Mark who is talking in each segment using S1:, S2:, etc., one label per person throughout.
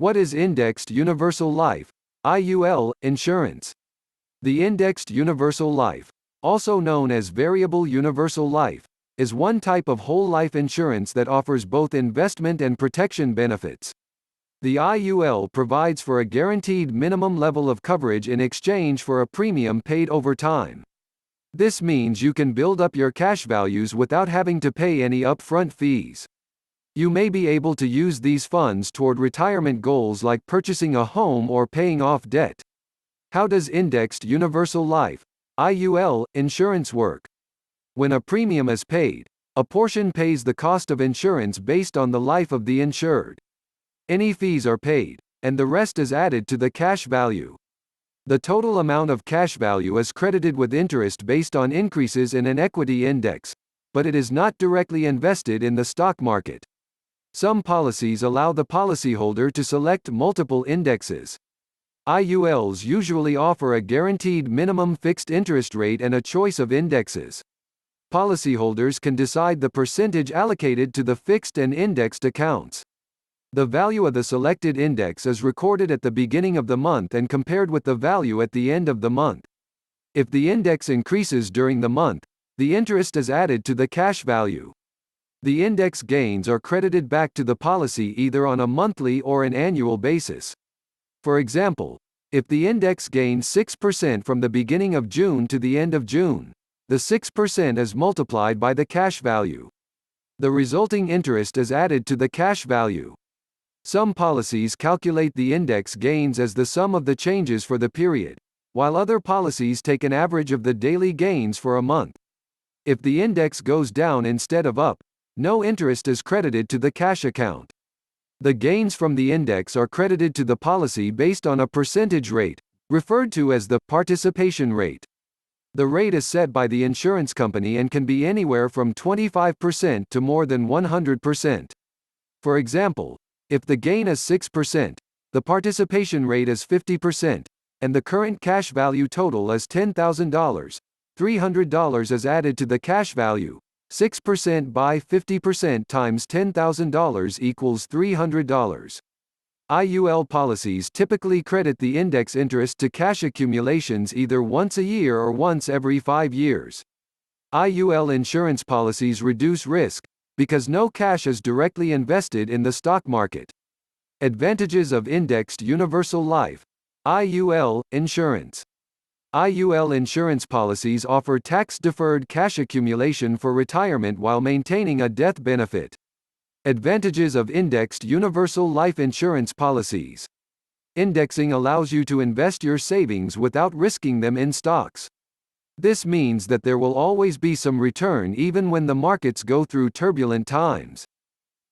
S1: What is Indexed Universal Life (IUL) insurance? The Indexed Universal Life, also known as Variable Universal Life, is one type of whole life insurance that offers both investment and protection benefits. The IUL provides for a guaranteed minimum level of coverage in exchange for a premium paid over time. This means you can build up your cash values without having to pay any upfront fees. You may be able to use these funds toward retirement goals like purchasing a home or paying off debt. How does Indexed Universal Life (IUL) insurance work? When a premium is paid, a portion pays the cost of insurance based on the life of the insured. Any fees are paid, and the rest is added to the cash value. The total amount of cash value is credited with interest based on increases in an equity index, but it is not directly invested in the stock market. Some policies allow the policyholder to select multiple indexes. IULs usually offer a guaranteed minimum fixed interest rate and a choice of indexes. Policyholders can decide the percentage allocated to the fixed and indexed accounts. The value of the selected index is recorded at the beginning of the month and compared with the value at the end of the month. If the index increases during the month, the interest is added to the cash value. The index gains are credited back to the policy either on a monthly or an annual basis. For example, if the index gains 6% from the beginning of June to the end of June, the 6% is multiplied by the cash value. The resulting interest is added to the cash value. Some policies calculate the index gains as the sum of the changes for the period, while other policies take an average of the daily gains for a month. If the index goes down instead of up, no interest is credited to the cash account. The gains from the index are credited to the policy based on a percentage rate, referred to as the participation rate. The rate is set by the insurance company and can be anywhere from 25% to more than 100%. For example, if the gain is 6%, the participation rate is 50%, and the current cash value total is $10,000, $300 is added to the cash value. 6% by 50% times $10,000 equals $300. IUL policies typically credit the index interest to cash accumulations either once a year or once every 5 years. IUL insurance policies reduce risk, because no cash is directly invested in the stock market. Advantages of Indexed Universal Life (IUL) insurance. IUL insurance policies offer tax-deferred cash accumulation for retirement while maintaining a death benefit. Advantages of Indexed Universal Life insurance policies. Indexing allows you to invest your savings without risking them in stocks. This means that there will always be some return even when the markets go through turbulent times.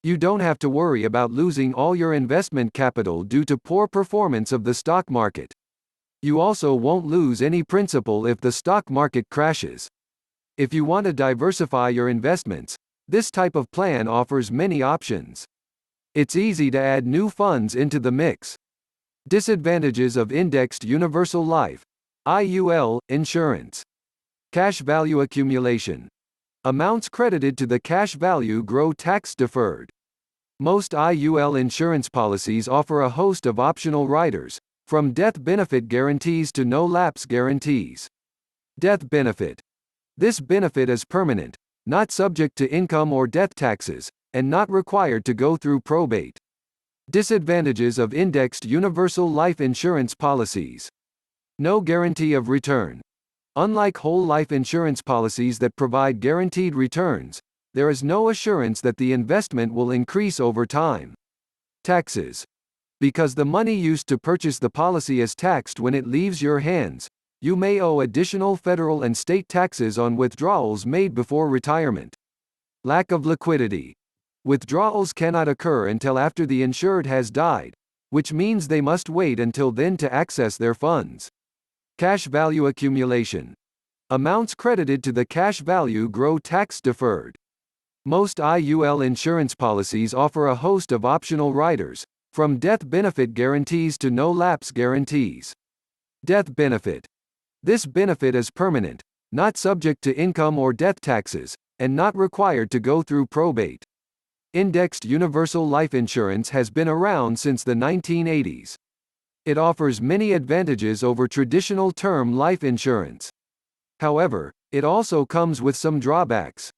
S1: You don't have to worry about losing all your investment capital due to poor performance of the stock market. You also won't lose any principal if the stock market crashes. If you want to diversify your investments, this type of plan offers many options. It's easy to add new funds into the mix. Disadvantages of Indexed Universal Life (IUL) insurance. Cash value accumulation. Amounts credited to the cash value grow tax-deferred. Most IUL insurance policies offer a host of optional riders, from death benefit guarantees to no-lapse guarantees. Death benefit. This benefit is permanent, not subject to income or death taxes, and not required to go through probate. Disadvantages of Indexed Universal Life insurance policies. No guarantee of return. Unlike whole life insurance policies that provide guaranteed returns, there is no assurance that the investment will increase over time. Taxes. Because the money used to purchase the policy is taxed when it leaves your hands, you may owe additional federal and state taxes on withdrawals made before retirement. Lack of liquidity. Withdrawals cannot occur until after the insured has died, which means they must wait until then to access their funds. Cash value accumulation. Amounts credited to the cash value grow tax-deferred. Most IUL insurance policies offer a host of optional riders, from death benefit guarantees to no-lapse guarantees. Death benefit. This benefit is permanent, not subject to income or death taxes, and not required to go through probate. Indexed universal life insurance has been around since the 1980s. It offers many advantages over traditional term life insurance. However, it also comes with some drawbacks.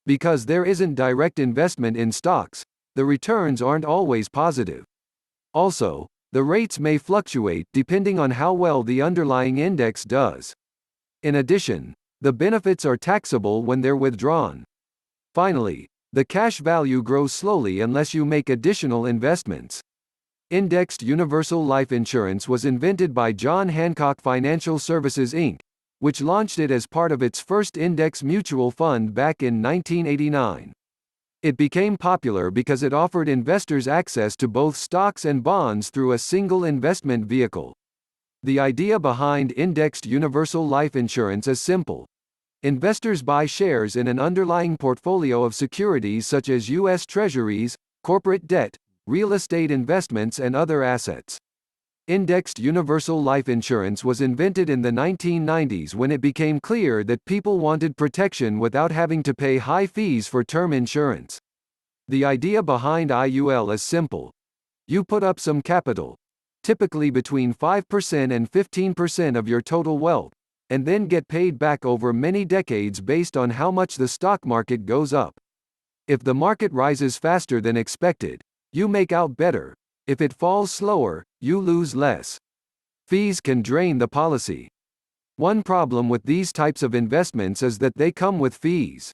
S1: Because there isn't direct investment in stocks, the returns aren't always positive. Also, the rates may fluctuate depending on how well the underlying index does. In addition, the benefits are taxable when they're withdrawn. Finally, the cash value grows slowly unless you make additional investments. Indexed universal life insurance was invented by John Hancock Financial Services Inc., which launched it as part of its first index mutual fund back in 1989. It became popular because it offered investors access to both stocks and bonds through a single investment vehicle. The idea behind indexed universal life insurance is simple. Investors buy shares in an underlying portfolio of securities such as U.S. Treasuries, corporate debt, real estate investments, and other assets. Indexed universal life insurance was invented in the 1990s when it became clear that people wanted protection without having to pay high fees for term insurance. The idea behind IUL is simple. You put up some capital, typically between 5% and 15% of your total wealth, and then get paid back over many decades based on how much the stock market goes up. If the market rises faster than expected, you make out better. If it falls slower, you lose less. Fees can drain the policy. One problem with these types of investments is that they come with fees.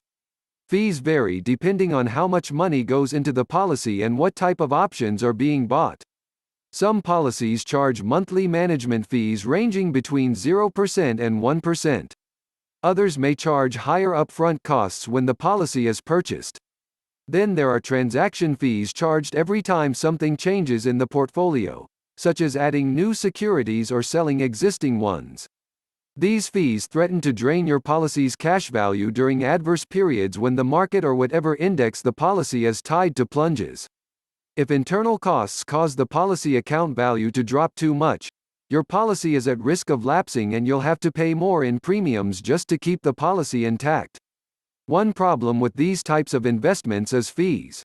S1: Fees vary depending on how much money goes into the policy and what type of options are being bought. Some policies charge monthly management fees ranging between 0% and 1%. Others may charge higher upfront costs when the policy is purchased. Then there are transaction fees charged every time something changes in the portfolio, such as adding new securities or selling existing ones. These fees threaten to drain your policy's cash value during adverse periods when the market or whatever index the policy is tied to plunges. If internal costs cause the policy account value to drop too much, your policy is at risk of lapsing and you'll have to pay more in premiums just to keep the policy intact. One problem with these types of investments is fees.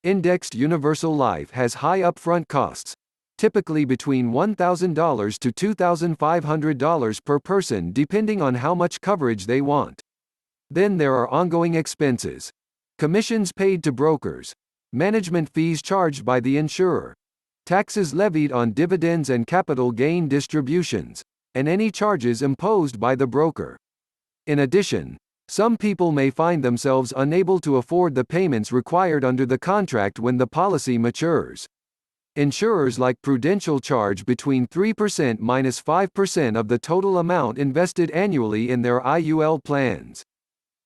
S1: Indexed universal life has high upfront costs, typically between $1,000 to $2,500 per person depending on how much coverage they want. Then there are ongoing expenses, commissions paid to brokers, management fees charged by the insurer, taxes levied on dividends and capital gain distributions, and any charges imposed by the broker. In addition, some people may find themselves unable to afford the payments required under the contract when the policy matures. Insurers like Prudential charge between 3% minus 5% of the total amount invested annually in their IUL plans.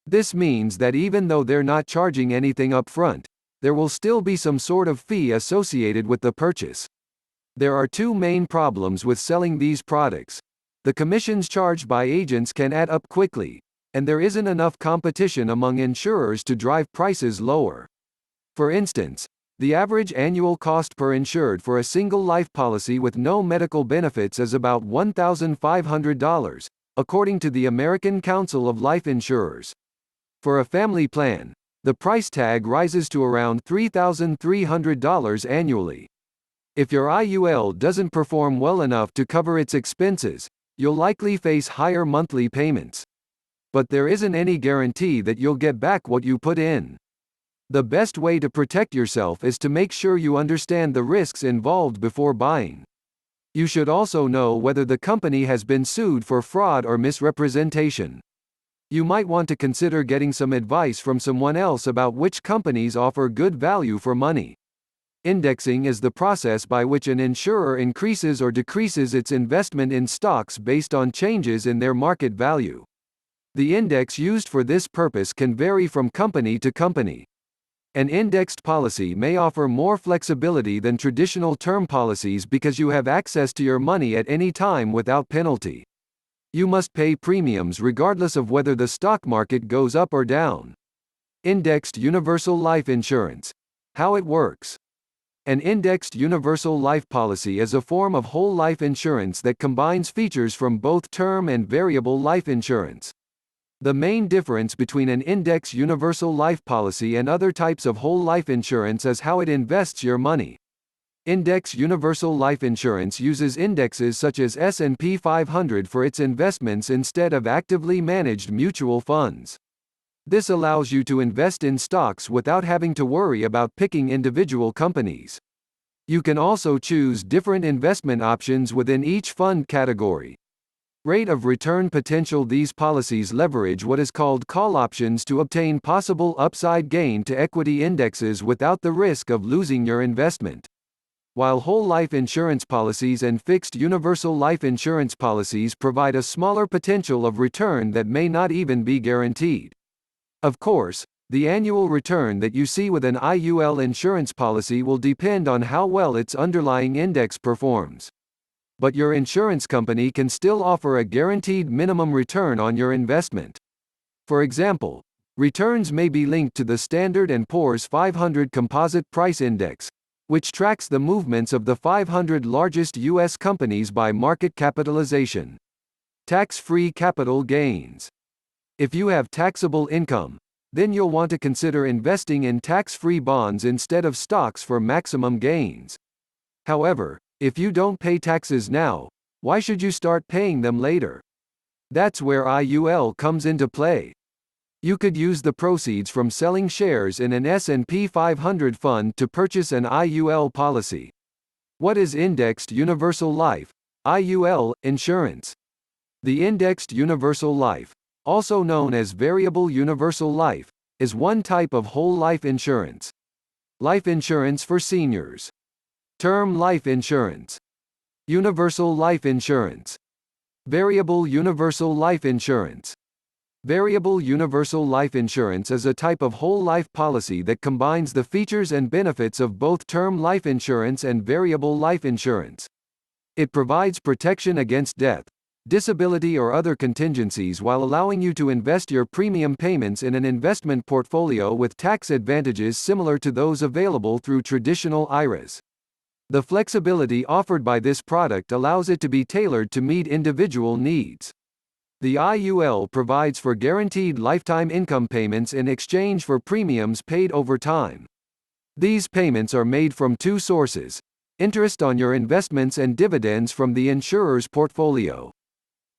S1: This means that even though they're not charging anything upfront, there will still be some sort of fee associated with the purchase. There are two main problems with selling these products. The commissions charged by agents can add up quickly, and there isn't enough competition among insurers to drive prices lower. For instance, the average annual cost per insured for a single life policy with no medical benefits is about $1,500, according to the American Council of Life Insurers. For a family plan, the price tag rises to around $3,300 annually. If your IUL doesn't perform well enough to cover its expenses, you'll likely face higher monthly payments. But there isn't any guarantee that you'll get back what you put in. The best way to protect yourself is to make sure you understand the risks involved before buying. You should also know whether the company has been sued for fraud or misrepresentation. You might want to consider getting some advice from someone else about which companies offer good value for money. Indexing is the process by which an insurer increases or decreases its investment in stocks based on changes in their market value. The index used for this purpose can vary from company to company. An indexed policy may offer more flexibility than traditional term policies because you have access to your money at any time without penalty. You must pay premiums regardless of whether the stock market goes up or down. Indexed universal life insurance. How it works. An indexed universal life policy is a form of whole life insurance that combines features from both term and variable life insurance. The main difference between an index universal life policy and other types of whole life insurance is how it invests your money. Index universal life insurance uses indexes such as S&P 500 for its investments instead of actively managed mutual funds. This allows you to invest in stocks without having to worry about picking individual companies. You can also choose different investment options within each fund category. Rate of return potential. These policies leverage what is called call options to obtain possible upside gain to equity indexes without the risk of losing your investment. While whole life insurance policies and fixed universal life insurance policies provide a smaller potential of return that may not even be guaranteed. Of course, the annual return that you see with an IUL insurance policy will depend on how well its underlying index performs. But your insurance company can still offer a guaranteed minimum return on your investment. For example, returns may be linked to the Standard & Poor's 500 Composite Price Index, which tracks the movements of the 500 largest U.S. companies by market capitalization. Tax-free capital gains. If you have taxable income, then you'll want to consider investing in tax-free bonds instead of stocks for maximum gains. However, if you don't pay taxes now, why should you start paying them later? That's where IUL comes into play. You could use the proceeds from selling shares in an S&P 500 fund to purchase an IUL policy. What is Indexed Universal Life (IUL) insurance? The Indexed Universal Life, also known as Variable Universal Life, is one type of whole life insurance. Life insurance for seniors. Term life insurance. Universal life insurance. Variable universal life insurance. Variable universal life insurance is a type of whole life policy that combines the features and benefits of both term life insurance and variable life insurance. It provides protection against death, disability or other contingencies while allowing you to invest your premium payments in an investment portfolio with tax advantages similar to those available through traditional IRAs. The flexibility offered by this product allows it to be tailored to meet individual needs. The IUL provides for guaranteed lifetime income payments in exchange for premiums paid over time. These payments are made from two sources: interest on your investments and dividends from the insurer's portfolio.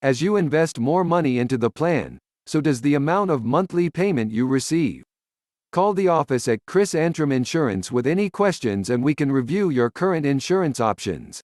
S1: As you invest more money into the plan, so does the amount of monthly payment you receive. Call the office at Antrim Insurance with any questions and we can review your current insurance options.